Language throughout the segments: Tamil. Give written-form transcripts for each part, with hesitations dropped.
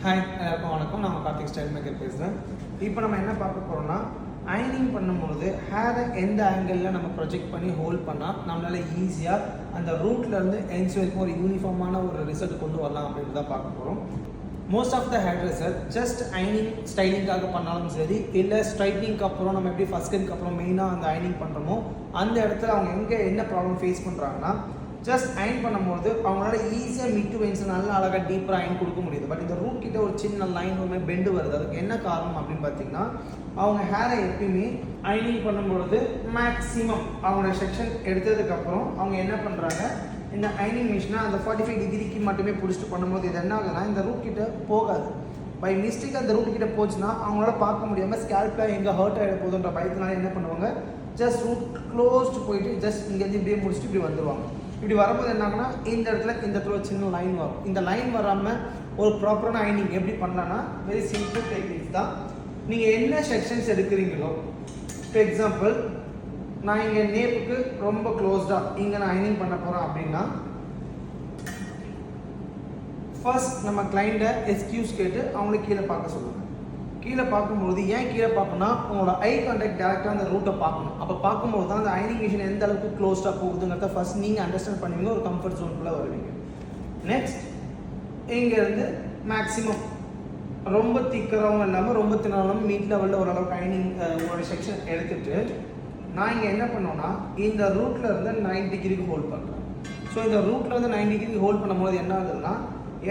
ஹாய், எல்லாருக்கும் வணக்கம். நான் கார்த்திக் ஸ்டைல் மேக்கர் பேசுகிறேன். இப்போ நம்ம என்ன பார்க்க போகிறோம்னா, அயனிங் பண்ணும்போது ஹேரை எந்த ஆங்கிளில் நம்ம ப்ரொஜெக்ட் பண்ணி ஹோல்ட் பண்ணால் நம்மளால் ஈஸியாக அந்த ரூட்லேருந்து எண்ட்ஸ் வரைக்கும் ஒரு யூனிஃபார்மான ஒரு ரிசல்ட் கொண்டு வரலாம் அப்படின்னு தான் பார்க்க போகிறோம். Most of the hairdresser just அயனிங் ஸ்டைலிங்காக பண்ணாலும் சரி, இல்லை ஸ்ட்ரைட்னிங்க்கு அப்புறம் நம்ம எப்படி ஃபஸ்ட் ஸ்கின்க்கு அப்புறம் மெயினாக அந்த அயனிங் பண்ணுறோமோ அந்த இடத்துல அவங்க எங்கே என்ன ப்ராப்ளம் ஃபேஸ் பண்ணுறாங்கன்னா, ஜஸ்ட் அயன் பண்ணும்போது அவங்களால ஈஸியாக மிட் டு வெயின்ஸ் நல்லா அழகாக டீப்பராக அயன் கொடுக்க முடியுது. பட் இந்த ரூட் கிட்ட ஒரு சின்ன லைன் ஒரு மாதிரி பெண்டு வருது. அதுக்கு என்ன காரணம் அப்படின்னு பார்த்தீங்கன்னா, அவங்க ஹேரை எப்பயுமே அயனிங் பண்ணும்பொழுது மேக்ஸிமம் அவங்களோட செக்ஷன் எடுத்ததுக்கப்புறம் அவங்க என்ன பண்ணுறாங்க, இந்த அயனிங் மிஷினை அந்த 45 டிகிரிக்கு மட்டுமே பிடிச்சிட்டு பண்ணும்போது இது என்ன ஆகுதுன்னா, இந்த ரூட் கிட்ட போகாது. பை மிஸ்டேக் அந்த ரூட் கிட்ட போச்சுன்னா அவங்களால பார்க்க முடியாமல் ஸ்கேல்பில் எங்கே ஹர்ட் ஆகிட போதுன்ற பயத்தினால என்ன பண்ணுவாங்க, ஜஸ்ட் ரூட் க்ளோஸ்டு போயிட்டு ஜஸ்ட் இங்கேருந்து இப்படியே முடிச்சுட்டு இப்படி வந்துடுவாங்க. இப்படி வரும்போது என்ன ஆகுனா, இந்த இடத்துல சின்ன லைன் வரும். இந்த லைன் வராமல் ஒரு ப்ராப்பரான அயனிங் எப்படி பண்ணலான்னா, வெரி சிம்பிள் டெக்னிக்ஸ் தான். நீங்கள் என்ன செக்ஷன்ஸ் எடுக்கிறீங்களோ, ஃபார் எக்ஸாம்பிள் நான் இங்கே நேப்புக்கு ரொம்ப க்ளோஸ்டாக இங்கே நான் அயனிங் பண்ண போகிறேன் அப்படின்னா, ஃபர்ஸ்ட் நம்ம கிளைண்ட்டை எக்ஸ்கியூஸ் கேட்டு அவங்கள கீழே பார்க்க சொல்லுங்கள். கீழே பார்க்கும்போது ஏன் கீழே பார்க்கணும்னா, உங்களோட ஐ கான்டாக்ட் டேரெக்டாக அந்த ரூட்டை பார்க்கணும். அப்போ பார்க்கும்போது தான் அந்த அயனிங் மிஷின் எந்த அளவுக்கு க்ளோஸ்டாக போகுதுங்கிறத ஃபர்ஸ்ட் நீங்கள் அண்டர்ஸ்டாண்ட் பண்ணுவீங்க, ஒரு கம்ஃபர்ட் ஜோனுக்குள்ளே வருவீங்க. நெக்ஸ்ட் இங்கேருந்து மேக்ஸிமம் ரொம்ப திக்கராகவும் இல்லாமல் ரொம்ப தின்னாலும் மீட் லெவலில் ஓரளவுக்கு அயனிங் உங்களோட செக்ஷன் எடுத்துகிட்டு நான் இங்கே என்ன பண்ணோன்னா, இந்த ரூட்டில் இருந்து 90 டிகிரிக்கு ஹோல்ட் பண்ணுறேன். ஸோ இந்த ரூட்டில் வந்து 90 டிகிரிக்கு ஹோல்ட் பண்ணும்போது என்ன ஆகுதுன்னா,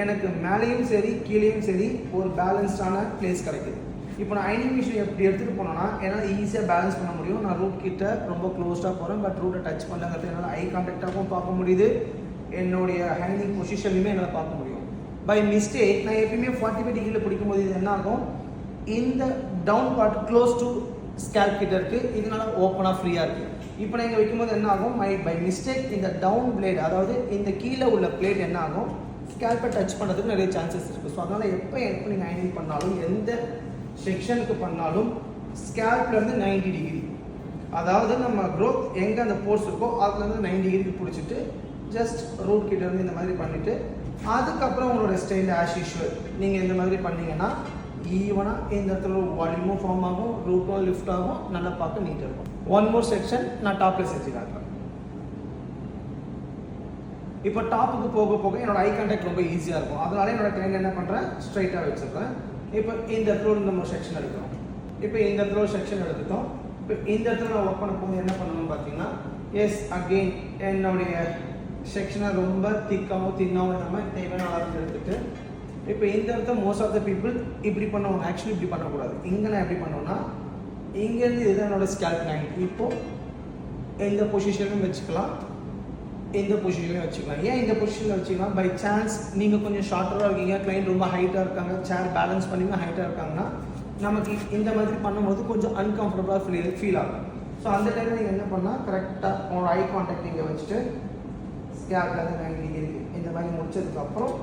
எனக்கு மேலேயும் சரி கீழேயும் சரி ஒரு பேலன்ஸ்டான பிளேஸ் கிடைக்குது. இப்போ நான் அயனிங் மிஷின் எப்படி எடுத்துகிட்டு போனோன்னா என்னால் ஈஸியாக பேலன்ஸ் பண்ண முடியும். நான் ரூட் கிட்ட ரொம்ப க்ளோஸ்டாக போகிறேன், பட் ரூட்டை டச் பண்ணலங்கிறது என்னால் ஐ கான்டாக்டாகவும் பார்க்க முடியுது, என்னுடைய ஹேண்டிங் பொசிஷன்லையுமே என்னால் பார்க்க முடியும். பை மிஸ்டேக் நான் எப்பயுமே 45 டிகிரியில் பிடிக்கும்போது இது என்ன ஆகும், இந்த down part close to scalp கிட்ட இருக்குது, இதனால ஓப்பனாக ஃப்ரீயாக இருக்குது. இப்போ நான் இங்கே வைக்கும்போது என்ன ஆகும், பை மிஸ்டேக் இந்த டவுன் பிளேட், அதாவது இந்த கீழே உள்ள பிளேட் என்ன ஆகும், ஸ்கேல்பை டச் பண்ணுறதுக்கு நிறைய சான்சஸ் இருக்குது. ஸோ அதனால் எப்போ நீங்கள் அயனிங் பண்ணாலும் எந்த செக்ஷனுக்கு பண்ணாலும் ஸ்கேல்ப்லேருந்து 90 டிகிரி, அதாவது நம்ம க்ரோத் எங்கே அந்த போர்ஸ் இருக்கோ அதுலேருந்து 90 டிகிரிக்கு பிடிச்சிட்டு ஜஸ்ட் ரூட் கிட்ட இருந்து இந்த மாதிரி பண்ணிவிட்டு அதுக்கப்புறம் உங்களோட ஸ்டைல் ஆஸ் யூஷுவல் நீங்கள் இந்த மாதிரி பண்ணிங்கன்னா ஈவனாக இந்த இடத்துல வால்யூமும் ஃபார்ம் ஆகும், ரூட்டும் லிஃப்ட் ஆகும், நல்லா பார்க்க நீட்டாக இருக்கும். ஒன் மோர் செக்ஷன் நான் டாப்பில் செஞ்சு காட்டுறேன். இப்போ டாப்புக்கு போக போக என்னோட ஐ கான்டாக்ட் ரொம்ப ஈஸியாக இருக்கும். அதனால என்னோட கிளைண்ட் என்ன பண்ணுறேன், ஸ்ட்ரைட்டாக வச்சுருக்கேன். இப்போ இந்த இடத்துல நம்ம செக்ஷன் எடுக்கிறோம். இப்போ இந்த இடத்துல ஒரு செக்ஷன் எடுத்துட்டோம். இப்போ இந்த இடத்துல நான் ஒர்க் பண்ண போது என்ன பண்ணணும்னு பார்த்தீங்கன்னா, எஸ் அகெயின் என்னுடைய செக்ஷனை ரொம்ப திக்காகவும் தின்னாகவும் இல்லாமல் தேவையான அளவுக்கு எடுத்துகிட்டு இப்போ இந்த இடத்துல மோஸ்ட் ஆஃப் த பீப்புள் இப்படி பண்ணுவாங்க. ஆக்சுவலி இப்படி பண்ணக்கூடாது. இங்கே நான் எப்படி பண்ணுவேன்னா, இங்கேருந்து இதுதான் என்னோட ஸ்கேல்ப் லைன். இப்போது எந்த பொசிஷனும் வச்சுக்கலாம், இந்த பொசிஷன்லையும் வச்சுக்கலாம். ஏன் இந்த பொசிஷனில் வச்சுக்கலாம், பை சான்ஸ் நீங்கள் கொஞ்சம் ஷார்ட்டராக இருக்கீங்க, கிளைண்ட் ரொம்ப ஹைட்டாக இருக்காங்க, சேர் பேலன்ஸ் பண்ணிங்க ஹைட்டாக இருக்காங்கன்னா நமக்கு இந்த மாதிரி பண்ணும்போது கொஞ்சம் அன்கம்ஃபர்டபுளாக ஃபீல் ஆகும். ஸோ அந்த டைமில் நீங்கள் என்ன பண்ணால், கரெக்டாக உங்களோட ஐ கான்டாக்ட் இங்கே வச்சுட்டு ஸ்கேல்ப்லேருந்து 90 டிகிரி இந்த மாதிரி முடிச்சதுக்கப்புறம்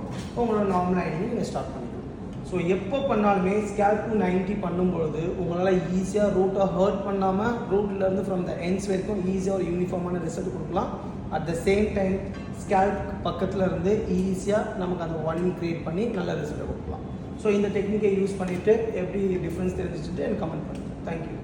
உங்களோட நார்மல் அயனிங் நீங்கள் ஸ்டார்ட் பண்ணிக்கலாம். ஸோ எப்போ பண்ணாலுமே ஸ்கேல்ப் டு 90 பண்ணும்பொழுது உங்களால் ஈஸியாக ரூட்டை ஹர்ட் பண்ணாமல் ரூட்லேருந்து ஃப்ரம் த எண்ட்ஸ் வரைக்கும் ஈஸியாக ஒரு யூனிஃபார்மான ரிசல்ட் கொடுக்கலாம். At the same time scalp பக்கத்தில் இருந்து ஈஸியாக நமக்கு அந்த வால்யூம் க்ரியேட் பண்ணி நல்ல ரிசல்ட்டை கொடுக்கலாம். ஸோ இந்த டெக்னிக்கை யூஸ் பண்ணிவிட்டு எப்படி டிஃப்ரென்ஸ் தெரிஞ்சுட்டு எனக்கு கமெண்ட் பண்ணுங்கள். தேங்க்யூ.